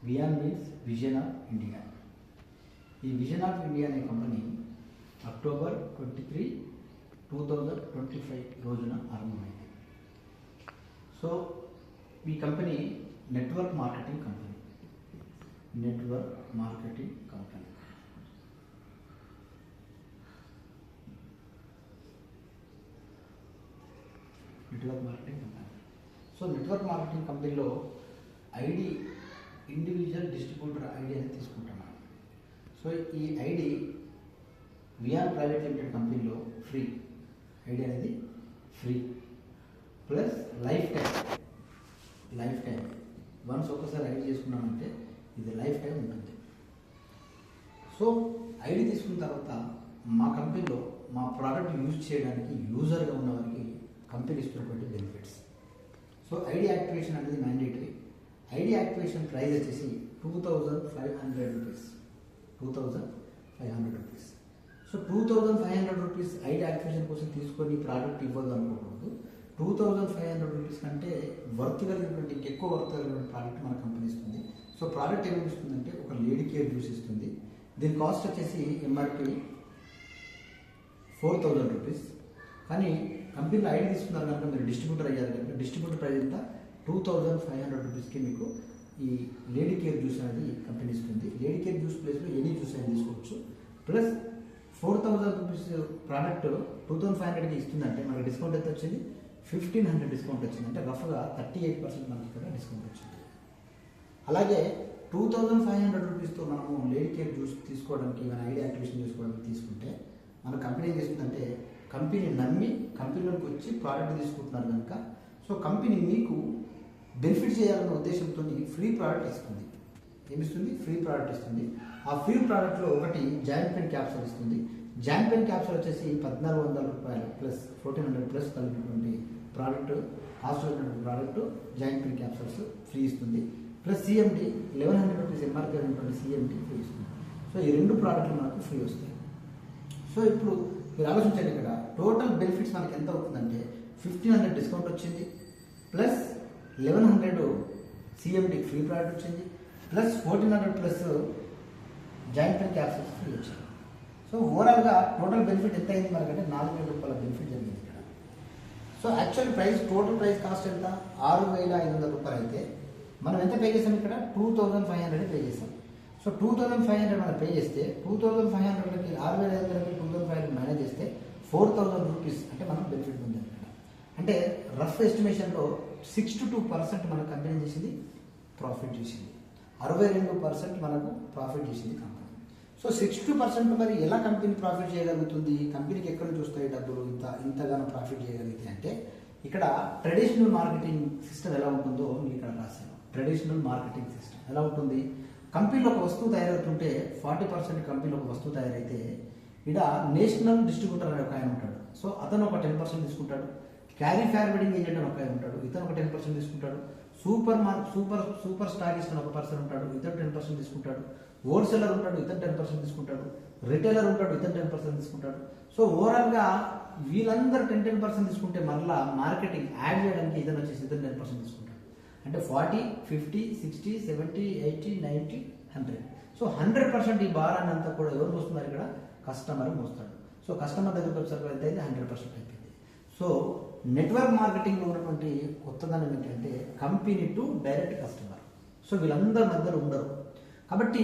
Wiaan means vision of India. ఈ vision of India అనే company October 23, 2025 రోజున ఆరంభమైంది. సో ఈ company network marketing company. Network marketing company network marketing company. So network marketing కంపెనీలో ID, individual distributor ID అనేది తీసుకుంటున్నాను. So ఈ ID Wiaan private limited కంపెనీలో ఫ్రీ. ఐడి అనేది free plus life time once ఒకసారి ఐడి చేసుకున్నామంటే ఇది లైఫ్ టైం ఉంటుంది. సో ఐడి తీసుకున్న తర్వాత మా కంపెనీలో మా ప్రోడక్ట్ యూజ్ చేయడానికి యూజర్గా ఉన్న వారికి కంపెనీ ఇస్తున్నటువంటి బెనిఫిట్స్. సో ఐడి యాక్టివేషన్ అనేది మ్యాండేటరీ. ఐడి యాక్టివేషన్ ప్రైస్ వచ్చేసి 2500 rupees. 2500 rupees. So 2500 rupees ID activation కోసం తీసుకొని ప్రోడక్ట్ ఇవ్వదు అనుకోకూడదు. 2500 రూపీస్ కంటే వర్త్ కలిగినటువంటి ఎక్కువ వర్త్ కలిగినటువంటి ప్రోడక్ట్ మన కంపెనీ ఇస్తుంది. సో ప్రోడక్ట్ ఏమేమి ఇస్తుందంటే ఒక లేడీ కేర్ జ్యూస్ ఇస్తుంది. దీని కాస్ట్ వచ్చేసి ఎంఆర్పి 4000 రూపీస్. కానీ కంపెనీలో ఐడి తీసుకున్నారు కనుక మీరు డిస్ట్రిబ్యూటర్ అయ్యారు కనుక డిస్ట్రిబ్యూటర్ ప్రైస్ ఎంత 2500 రూపీస్కి మీకు ఈ లేడీ కేర్ జ్యూస్ అనేది కంపెనీ ఇస్తుంది. లేడీ కేర్ జ్యూస్ ప్లేస్లో ఎనీ జ్యూస్ అయినా తీసుకోవచ్చు. ప్లస్ 4000 రూపీస్ ప్రోడక్ట్ 2500కి ఇస్తుందంటే మనకి డిస్కౌంట్ ఎంత వచ్చింది? 1500 డిస్కౌంట్ వచ్చింది. అంటే రఫ్గా 38% మనకి ఇక్కడ డిస్కౌంట్ వచ్చింది. అలాగే 2500 రూపీస్తో మనము లేడీ కేర్ జ్యూస్ తీసుకోవడానికి మన ఐడి యాక్టివేషన్ చేసుకోవడానికి తీసుకుంటే మన కంపెనీ ఏం చేస్తుందంటే కంపెనీ నమ్మి కంపెనీలోకి వచ్చి ప్రోడక్ట్ తీసుకుంటున్నారు కనుక సో కంపెనీ మీకు బెనిఫిట్ చేయాలన్న ఉద్దేశంతో ఫ్రీ ప్రోడక్ట్ ఇస్తుంది. ఏమిస్తుంది? ఫ్రీ ప్రోడక్ట్ ఇస్తుంది. ఆ ఫ్రీ ప్రోడక్ట్లో ఒకటి జాయింట్ పెన్ క్యాప్సూల్ ఇస్తుంది. జాయింట్ పెన్ క్యాప్సూల్ వచ్చేసి 1400 రూపాయలు ప్లస్ 1400 ప్లస్ కలిగినటువంటి ప్రోడక్ట్, కాస్ట్ అయినటువంటి product joint pen capsules free ఇస్తుంది. ప్లస్ సిఎండి 1100 రూపీస్ ఎంఆర్పీ అయినటువంటి సిఎండి ఫ్రీ ఇస్తుంది. సో ఈ రెండు ప్రోడక్ట్లు మనకు ఫ్రీ వస్తాయి. సో ఇప్పుడు మీరు ఆలోచించండి, ఇక్కడ టోటల్ బెనిఫిట్స్ మనకి ఎంత అవుతుందంటే 1500 డిస్కౌంట్ వచ్చింది, ప్లస్ 1100 సిఎండి ఫ్రీ ప్రోడక్ట్ వచ్చింది, plus 1400 plus joint pen capsules free వచ్చింది. సో ఓవరాల్గా టోటల్ బెనిఫిట్ ఎంత అయింది మనకంటే 4000 రూపాయల బెనిఫిట్ జరిగింది ఇక్కడ. So actual price, total price cost ఎంత? 6500 రూపాయలు అయితే మనం ఎంత పే చేసాం? ఇక్కడ 2500 పే చేసాం. సో 2500 మనం పే చేస్తే 2500కి 6500కి 2500 మేనేజ్ చేస్తే 4000 రూపీస్ అంటే మనం బెనిఫిట్ పొందాం ఇక్కడ. అంటే రఫ్ ఎస్టిమేషన్లో 62% మన కంపెనీ చేసింది ప్రాఫిట్ చేసింది, 62% మనకు ప్రాఫిట్ చేసింది కంపెనీ. సో 62% మరి ఎలా కంపెనీ ప్రాఫిట్ చేయగలుగుతుంది? కంపెనీకి ఎక్కడి నుంచి వస్తాయి డబ్బులు ఇంతగానో ప్రాఫిట్ చేయగలిగితే అంటే ఇక్కడ ట్రెడిషనల్ మార్కెటింగ్ సిస్టమ్ ఎలా ఉంటుందో నేను ఇక్కడ రాశాను. ట్రెడిషనల్ మార్కెటింగ్ సిస్టమ్ ఎలా ఉంటుంది? కంపెనీలో ఒక వస్తువు తయారవుతుంటే 40% కంపెనీలో ఒక వస్తువు తయారైతే ఇక్కడ నేషనల్ డిస్ట్రిబ్యూటర్ అనే ఒక ఆయన ఉంటాడు. సో అతను ఒక 10% తీసుకుంటాడు. క్యారీ ఫార్వర్డింగ్ ఏజెంట్ అని ఒక ఆయన ఉంటాడు, ఇతను ఒక 10% తీసుకుంటాడు. సూపర్ స్టాకిస్ట్ అని ఒక పర్సన్ ఉంటాడు, ఇతను 10% తీసుకుంటాడు. హోల్సేలర్ ఉంటాడు, ఇతను 10% తీసుకుంటాడు. రిటైలర్ ఉంటాడు, ఇతను 10% తీసుకుంటాడు. సో ఓవరాల్గా వీళ్ళందరూ 10% తీసుకుంటే మరలా మార్కెటింగ్ యాడ్ చేయడానికి ఇతను వచ్చేసి ఇతను 10% తీసుకుంటాడు. అంటే 40, 50, 60, 70, 80, 90, 100. సో 100% ఈ భారాన్ని అంతా కూడా ఎవరు మోస్తున్నారు? ఇక్కడ కస్టమర్ మోస్తాడు. సో కస్టమర్ దగ్గరకు వచ్చేసరికి ఎంత అయితే 100% అయిపోయింది. సో నెట్వర్క్ మార్కెటింగ్లో ఉన్నటువంటి కొత్తదనం ఏంటంటే company to direct customer. So వీళ్ళందరి మధ్యలో ఉండరు కాబట్టి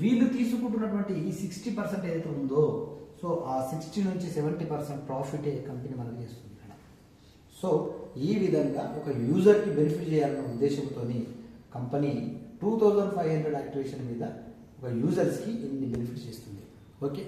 వీళ్ళు తీసుకుంటున్నటువంటి ఈ 60% ఏదైతే ఉందో సో ఆ 60 నుంచి 70% ప్రాఫిటే కంపెనీ మనకు చేస్తుంది. సో ఈ విధంగా ఒక యూజర్కి బెనిఫిట్ చేయాలన్న ఉద్దేశంతో కంపెనీ 2500 యాక్టివేషన్ మీద ఒక యూజర్స్కి ఇన్ని బెనిఫిట్స్ ఇస్తుంది. ఓకే.